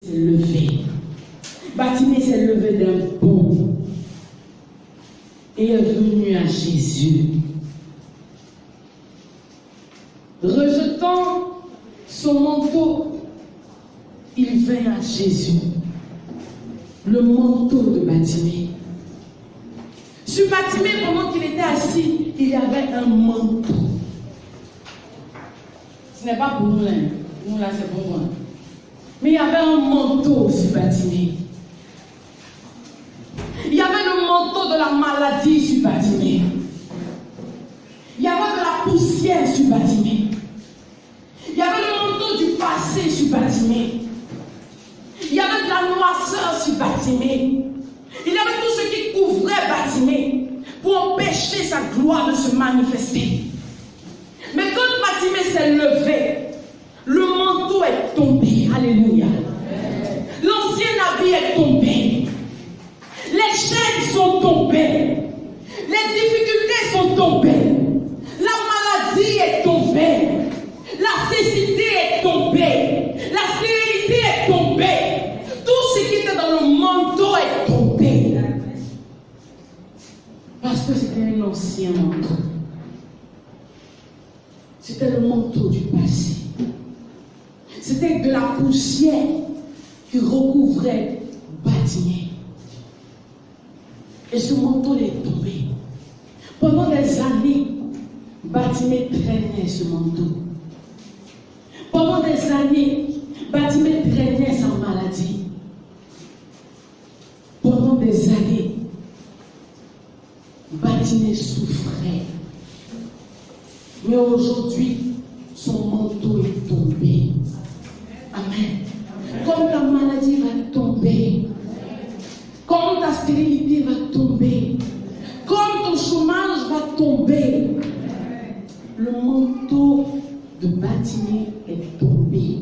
s'est levé. Bartimée s'est levé d'un bond et est venu à Jésus. Rejetant son manteau, il vint à Jésus. Le manteau de Bartimée. Sur Bartimée, pendant qu'il était assis, il y avait un manteau. Ce n'est pas pour nous là. Nous là, c'est pour moi. Mais il y avait un manteau sur Bartimée. Il y avait le manteau de la maladie sur Bartimée. Il y avait de la poussière sur Bartimée. Il y avait le manteau du passé sur Bartimée. Il y avait de la noirceur sur Bartimée. Il y avait tout ce qui couvrait Bartimée pour empêcher sa gloire de se manifester. Mais quand Bartimée s'est levé, le manteau est tombé. Alléluia. L'ancien habit est tombé. Les chaînes sont tombées. Les difficultés sont tombées. La maladie est tombée. La cécité est tombée. La stérilité est tombée. Tout ce qui était dans le manteau est tombé. Parce que c'était un ancien manteau. C'était le manteau du passé. C'était de la poussière qui recouvrait Bartimée. Et ce manteau est tombé. Pendant des années, Bartimée traînait ce manteau. Pendant des années, Bartimée traînait sa maladie. Pendant des années, Bartimée souffrait. Mais aujourd'hui, son manteau est tombé. Amen. Comme ta maladie va tomber, comme ta stérilité va tomber, comme ton chômage va tomber, le manteau de Bartimée est tombé.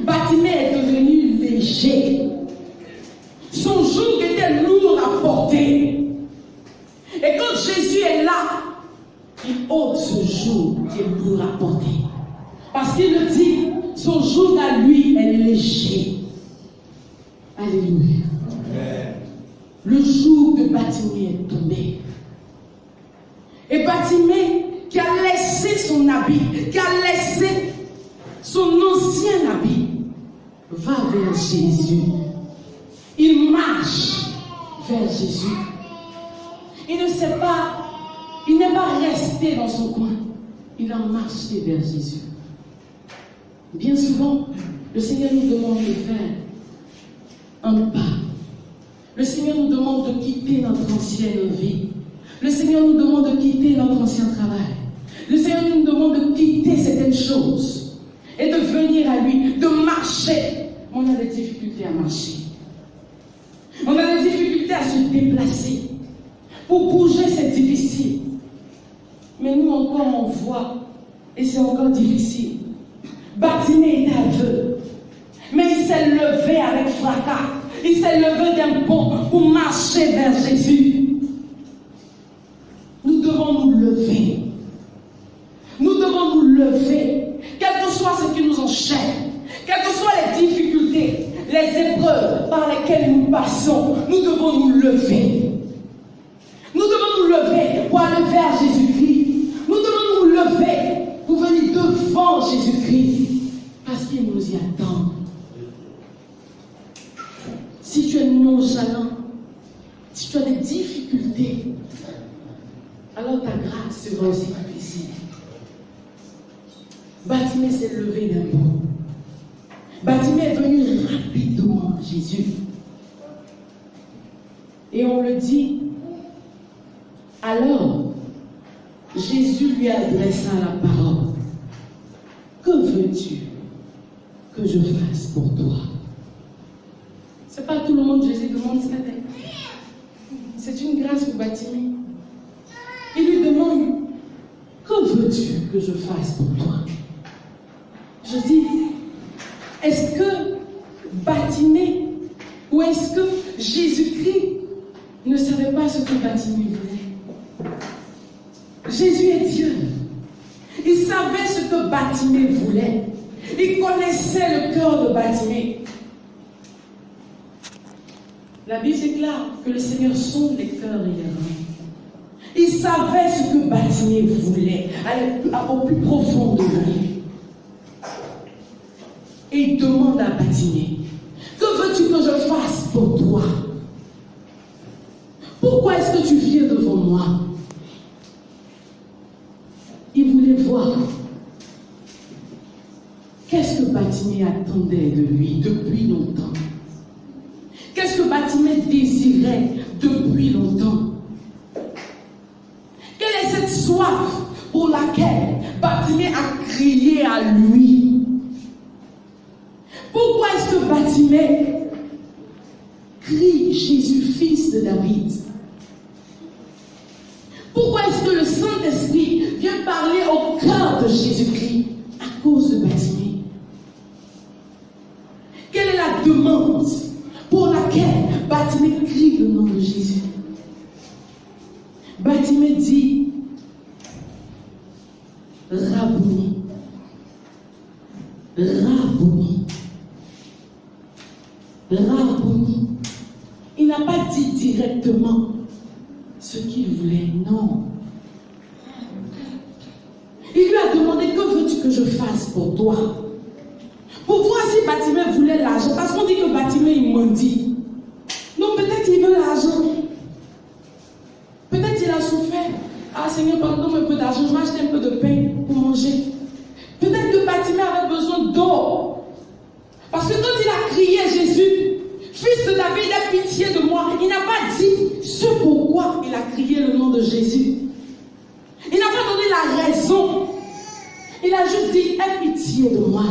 Bartimée est devenu léger. Son joug était lourd à porter. Et quand Jésus est là, il ôte ce joug qui est lourd à porter. Parce qu'il le dit, son joug à lui est léger. Alléluia. Amen. Le joug de Bartimée est tombé. Et Bartimée, qui a laissé son habit, qui a laissé son ancien habit, va vers Jésus. Il marche vers Jésus. Il ne sait pas, il n'est pas resté dans son coin. Il a marché vers Jésus. Bien souvent, le Seigneur nous demande de faire un pas. Le Seigneur nous demande de quitter notre ancienne vie. Le Seigneur nous demande de quitter notre ancien travail. Le Seigneur nous demande de quitter certaines choses et de venir à lui, de marcher. On a des difficultés à marcher. On a des difficultés à se déplacer. Pour bouger, c'est difficile. Mais nous encore, on voit et c'est encore difficile. Bartimée était aveugle, mais il s'est levé avec fracas. Il s'est levé d'un bond pour marcher vers Jésus. Nous devons nous lever. Nous devons nous lever, quel que soit ce qui nous enchaîne, quelles que soient les difficultés, les épreuves par lesquelles nous passons, nous devons nous lever. Nous devons nous lever pour aller vers Jésus-Christ. Nous devons nous lever pour venir devant Jésus-Christ. Parce qu'il nous y attend. Si tu es nonchalant, si tu as des difficultés, alors ta grâce sera aussi difficile. Bartimée s'est levé d'un bond. Bartimée est venu rapidement à Jésus. Et on le dit, alors Jésus lui adressa la parole. Que veux-tu que je fasse pour toi? C'est pas tout le monde Jésus demande ce matin. C'est une grâce pour Bartimée. Il lui demande, que veux-tu que je fasse pour toi? Je dis, est-ce que Bartimée ou est-ce que Jésus-Christ ne savait pas ce que Bartimée voulait? Jésus est Dieu. Il savait ce que Bartimée voulait. Il connaissait le cœur de Bartimée. La Bible déclare que le Seigneur sonde les cœurs et les reins. Il savait ce que Bartimée voulait, aller au plus profond de lui. Et il demande à Bartimée, que veux-tu que je fasse pour toi? Pourquoi est-ce que tu viens devant moi? Il voulait voir qu'est-ce que Bartimée attendait de lui depuis longtemps. Qu'est-ce que Bartimée désirait depuis longtemps? Quelle est cette soif pour laquelle Bartimée a crié à lui? Pourquoi est-ce que Bartimée crie Jésus, fils de David? Pourquoi est-ce que le Saint-Esprit vient parler au cœur de Jésus-Christ? À cause de Bartimée. Quelle est la demande pour laquelle Bartimée crie le nom de Jésus? Bartimée dit Rabouni. Rabouni. Rabouni. Il n'a pas dit directement ce qu'il voulait, non. Il lui a demandé, que veux-tu que je fasse pour toi? Pour voir si Bartimée voulait l'argent. Parce qu'on dit que Bartimée, il mendie. Non, peut-être il veut l'argent. Peut-être il a souffert. Ah Seigneur, pardonne-moi un peu d'argent, je vais acheter un peu de pain pour manger. Peut-être que Bartimée avait besoin d'eau. Parce que quand il a crié Jésus, fils de David, aie pitié de moi, il n'a pas dit ce pourquoi il a crié le nom de Jésus. Il n'a pas donné la raison. Il a juste dit, aie pitié de moi.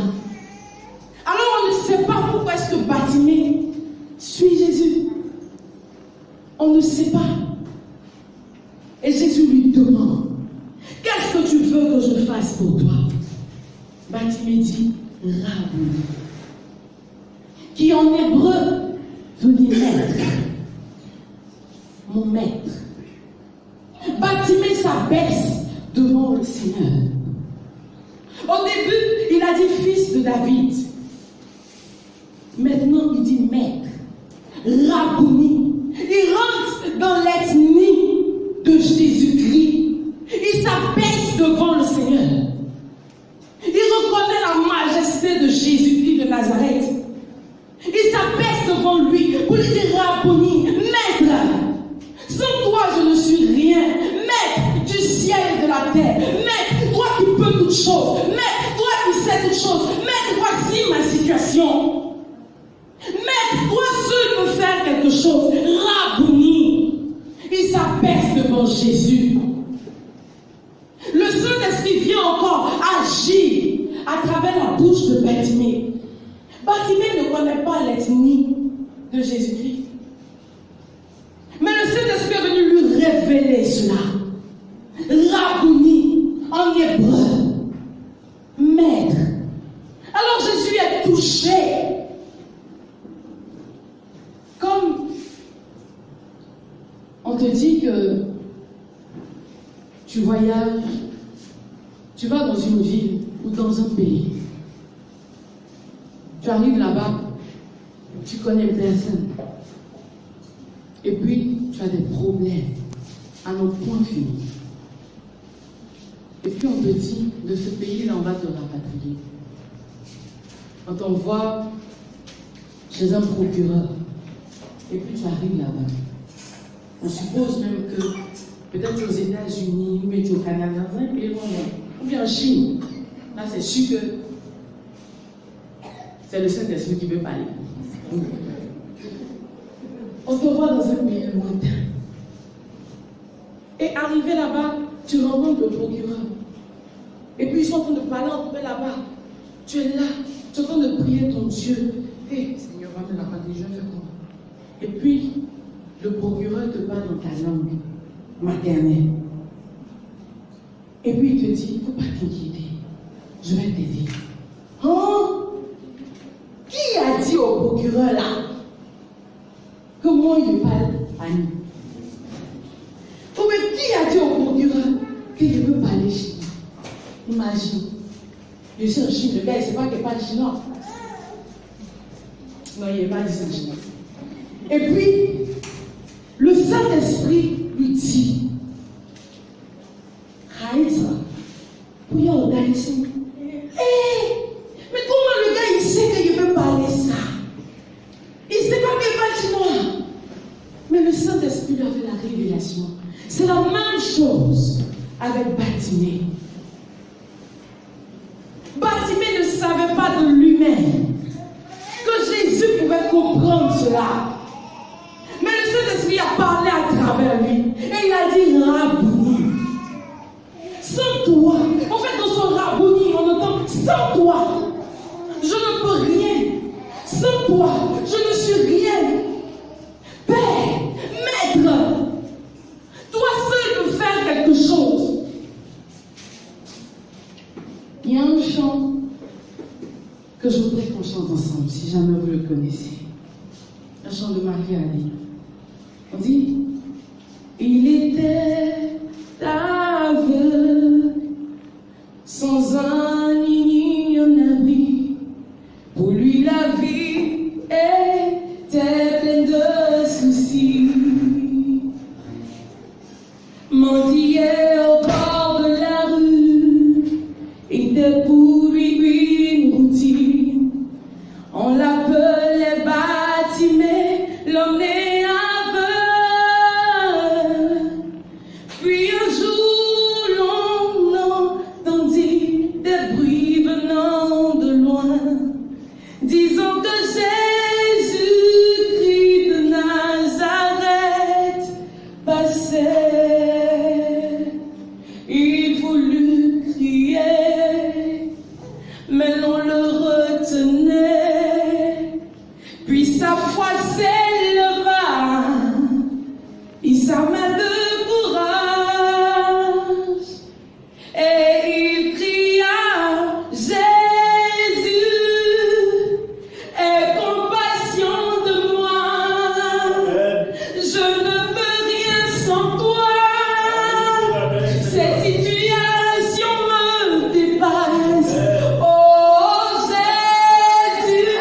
Alors on ne sait pas pourquoi est-ce que Bartimée suit Jésus. On ne sait pas. Et Jésus lui demande, qu'est-ce que tu veux que je fasse pour toi? Bartimée dit, Rabouni. Qui en hébreu veut dire maître. Mon maître. Bartimée s'abaisse devant le Seigneur. Au début, il a dit fils de David. Maintenant, il dit maître. Rabouni. Il rentre dans l'ethnie de Jésus-Christ. Il s'abaisse devant le Seigneur. Il reconnaît la majesté de Jésus-Christ de Nazareth. Il s'abaisse devant lui pour lui dire Rabouni, maître. Sans toi, je ne suis rien. Maître du ciel et de la terre. Maître, toi qui peux toutes choses. Maître, toi qui sais toutes choses. Maître, voici ma situation. Maître, toi seul peux faire quelque chose. Rabouni. Il s'abaisse devant Jésus. Le Saint-Esprit vient encore agir à travers la bouche de Bartimée. Bartimée ne connaît pas l'ethnie de Jésus-Christ. Mais le Saint-Esprit est venu lui révéler cela. Rabouni, en hébreu, maître. Alors Jésus est touché. Comme on te dit que tu voyages, tu vas dans une ville ou dans un pays. Tu arrives là-bas, tu connais personne. Et puis, tu as des problèmes à nos points finis. Et puis, on te dit, de ce pays-là, on va te rapatrier. On t'envoie chez un procureur. Et puis, tu arrives là-bas. On suppose même que, peut-être aux États-Unis, ou bien au Canada, dans un pays lointain, ou bien en Chine. Là, c'est sûr que c'est le Saint-Esprit qui veut parler. On te voit dans un pays lointain. Et arrivé là-bas, tu rencontres le procureur. Et puis ils sont en train de parler entre eux là-bas. Tu es là, tu es en train de prier ton Dieu. Hé, Seigneur, va me la parler, je vais faire comment? Et puis, le procureur te parle dans ta langue maternelle. Et puis il te dit, il ne faut pas t'inquiéter, je vais t'aider. Oh! Qui a dit au procureur là que moi je parle à nous? Ou bien qui a dit au procureur que je veux parler chinois? Imagine, je suis en Chine, le gars il ne sait pas qu'il parle chinois. Non, il n'est pas dit en chinois. Et puis, le Saint-Esprit lui dit, Raïsa, pour y aller ici. Mais comment le gars il sait qu'il veut parler ça? Il ne sait pas qu'il parle chinois. Mais le Saint-Esprit lui a fait la révélation. C'est la même chose avec Bartimée. Bartimée ne savait pas de lui-même que Jésus pouvait comprendre cela. Mais le Saint-Esprit a parlé à travers lui. Et il a dit Rabouni. Sans toi, en fait dans son Rabouni, on entend sans toi, je ne peux rien. Sans toi, je ne suis rien. Père, Maître, toi seul peux faire quelque chose. Il y a un chant que je voudrais qu'on chante ensemble, si jamais vous le connaissez. Un chant de Marie-Ali. On dit, il était aveugle, sans un ni un abri. Pour lui, la vie était pleine de soucis. Mendiait au bord de la rue, était pour lui une routine. On l'appelait Bartimée, l'homme né aveugle. Puis un jour, l'on entendit des bruits venant de loin, disant que Jésus-Christ de Nazareth passait. Il voulut crier, mais l'on le retenait. Puis sa foi s'éleva, il s'arma de courage, et il cria, Jésus, aie compassion de moi, je ne peux rien sans toi. Cette situation me dépasse. Oh Jésus,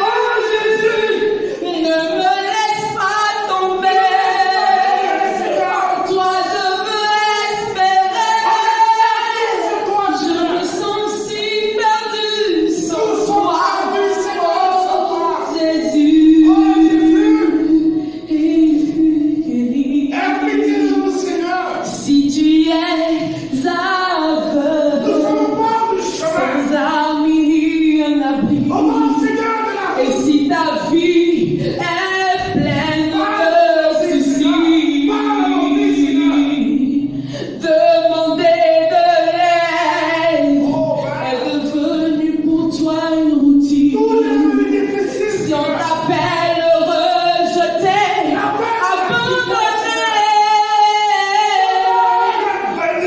ne me laisse pas tomber. En toi je veux espérer. Je me sens si perdu sans toi. Oh Jésus, il fut guéri. Si tu es aveugle, sans arme ni un abri, et si ta vie est pleine de soucis, demander de l'aide est devenu pour toi une routine. Si on t'appelle rejeté, abandonné,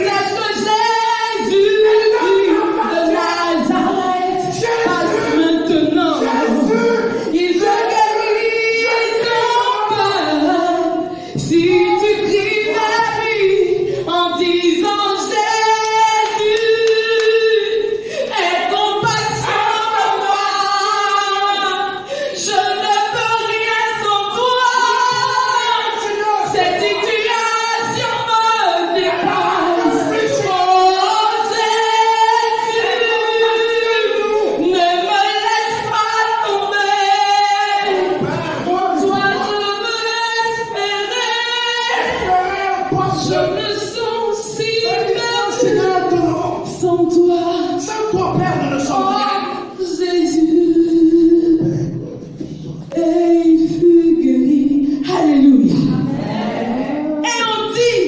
sache que Jésus de Nazareth passe maintenant. Il veut guérir ton cœur. Si tu cries vers lui en disant Jésus, aie compassion de moi, je ne peux rien sans toi. Cette situation me dépasse. Oh Jésus, ne me laisse pas tomber. Toi je veux espérer. Je me sens si perdu sans toi. Sans toi, Père, ne sommes rien. Oh Jésus, et il fut guéri. Alléluia. Et on dit,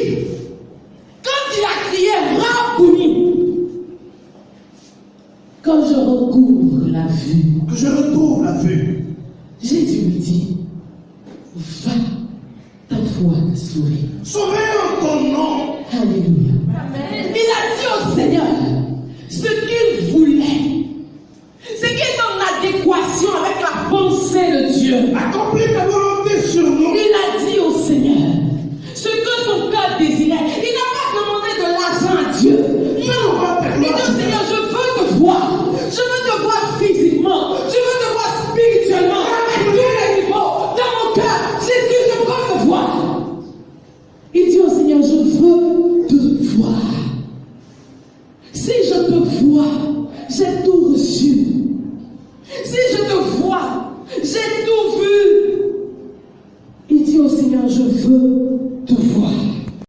quand il a crié Rabouni, quand je recouvre la vue, Que je retrouve la vue. Jésus lui dit, va, ta foi t'a sauvé. Sauvé en ton nom. Alléluia. Il a dit au Seigneur ce qu'il voulait, ce qui est en adéquation avec la pensée de Dieu. Accomplis ta volonté sur nous. Il a dit au Seigneur ce que son cœur désirait. Il n'a pas demandé de l'argent à Dieu. Fais-nous voir ta Il dit gloire, au Seigneur, je veux te voir. Je veux te voir physiquement. Je veux te voir spirituellement. À tous les niveaux. Dans mon cœur, Jésus veux te voir. Si je te vois, j'ai tout reçu. Si je te vois, j'ai tout vu. Il dit au Seigneur, je veux